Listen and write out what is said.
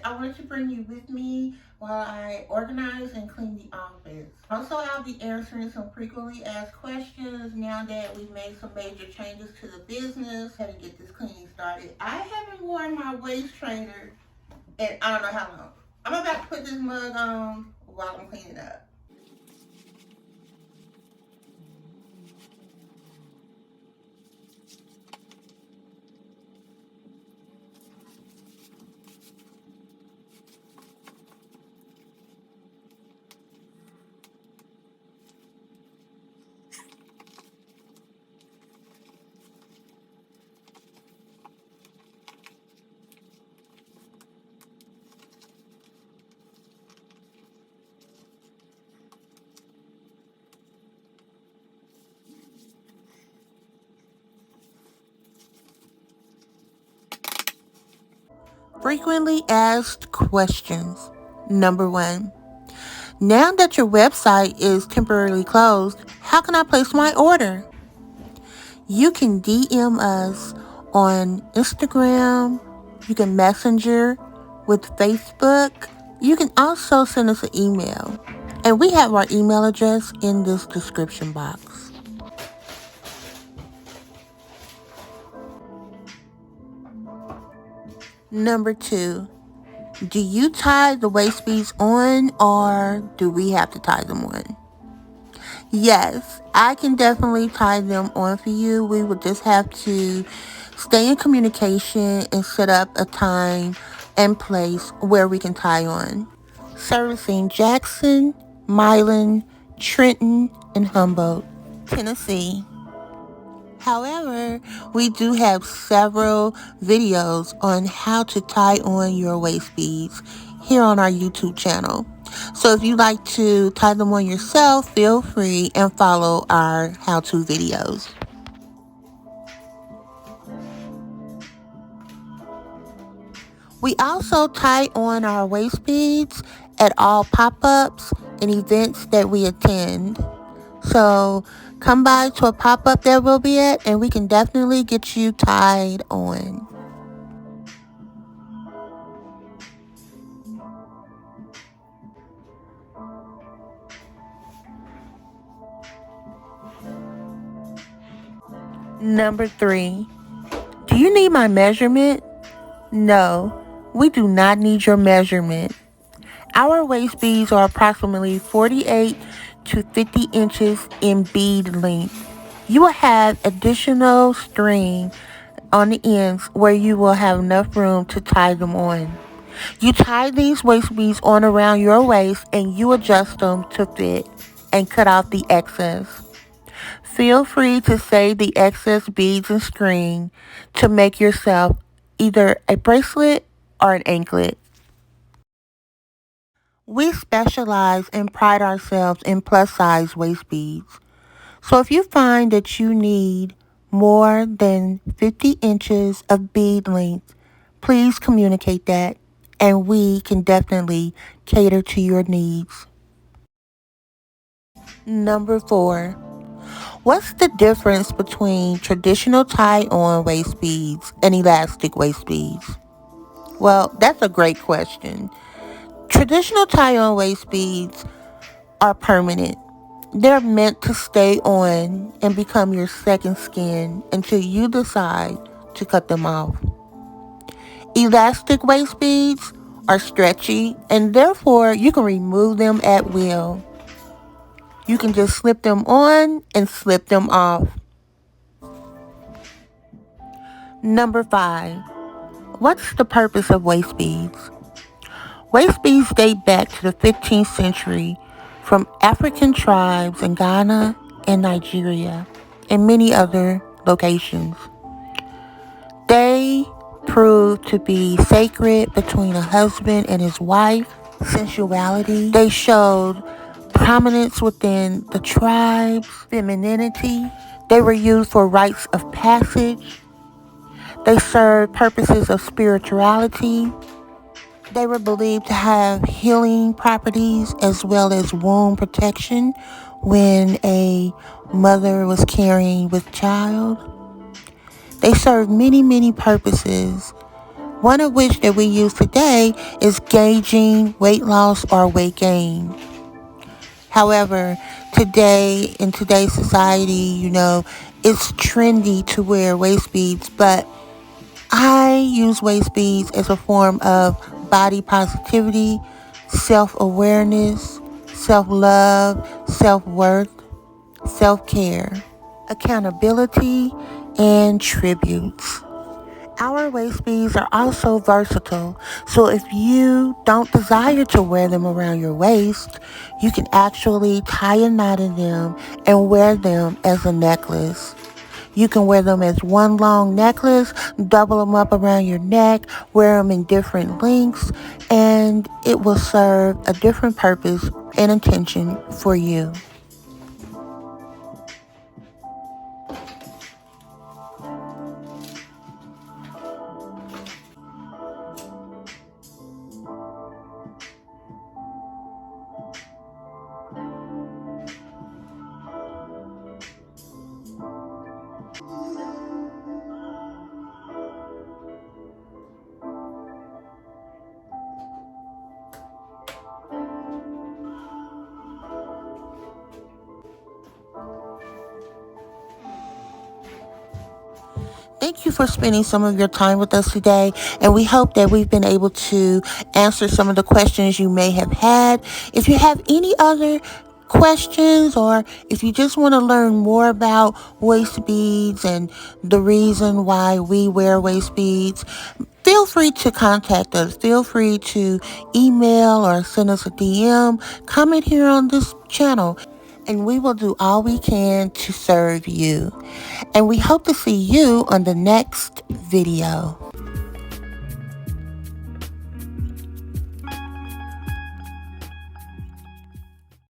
I wanted to bring you with me while I organize and clean the office. Also, I'll be answering some frequently asked questions now that we've made some major changes to the business. How to get this cleaning started. I haven't worn my waist trainer in I don't know how long. I'm about to put this mug on while I'm cleaning up. Frequently asked questions. Number 1. Now that your website is temporarily closed, how can I place my order? You can DM us on Instagram. You can messenger with Facebook. You can also send us an email. And we have our email address in this description box. Number 2. Do you tie the waist beads on or do we have to tie them on? Yes, I can definitely tie them on for you. We would just have to stay in communication and set up a time and place where we can tie on. Servicing Jackson, Milan, Trenton, and Humboldt, Tennessee. However, we do have several videos on how to tie on your waist beads here on our YouTube channel. So if you'd like to tie them on yourself, feel free and follow our how-to videos. We also tie on our waist beads at all pop-ups and events that we attend. So come by to a pop-up that we'll be at and we can definitely get you tied on. Number 3. Do you need my measurement? No, we do not need your measurement. Our waist beads are approximately 48 to 50 inches in bead length. You will have additional string on the ends where you will have enough room to tie them on. You tie these waist beads on around your waist and you adjust them to fit and cut out the excess. Feel free to save the excess beads and string to make yourself either a bracelet or an anklet. We specialize and pride ourselves in plus size waist beads. So if you find that you need more than 50 inches of bead length, please communicate that and we can definitely cater to your needs. Number 4. What's the difference between traditional tie-on waist beads and elastic waist beads? Well, that's a great question. Traditional tie-on waist beads are permanent. They're meant to stay on and become your second skin until you decide to cut them off. Elastic waist beads are stretchy and therefore you can remove them at will. You can just slip them on and slip them off. Number 5. What's the purpose of waist beads? Waist beads date back to the 15th century from African tribes in Ghana and Nigeria and many other locations. They proved to be sacred between a husband and his wife. Sensuality. They showed prominence within the tribes, femininity. They were used for rites of passage. They served purposes of spirituality. They were believed to have healing properties as well as womb protection when a mother was carrying with child. They served many, many purposes. one of which that we use today is gauging weight loss or weight gain. However, today, in today's society, it's trendy to wear waist beads, but I use waist beads as a form of body positivity, self-awareness, self-love, self-worth, self-care, accountability, and tributes. Our waist beads are also versatile, so if you don't desire to wear them around your waist, you can actually tie a knot in them and wear them as a necklace. You can wear them as one long necklace, double them up around your neck, wear them in different lengths, and it will serve a different purpose and intention for you. Thank you for spending some of your time with us today, and we hope that we've been able to answer some of the questions you may have had. If you have any other questions, or if you just want to learn more about waist beads and the reason why we wear waist beads, feel free to contact us. Feel free to email or send us a DM, comment here on this channel, and we will do all we can to serve you. And we hope to see you on the next video.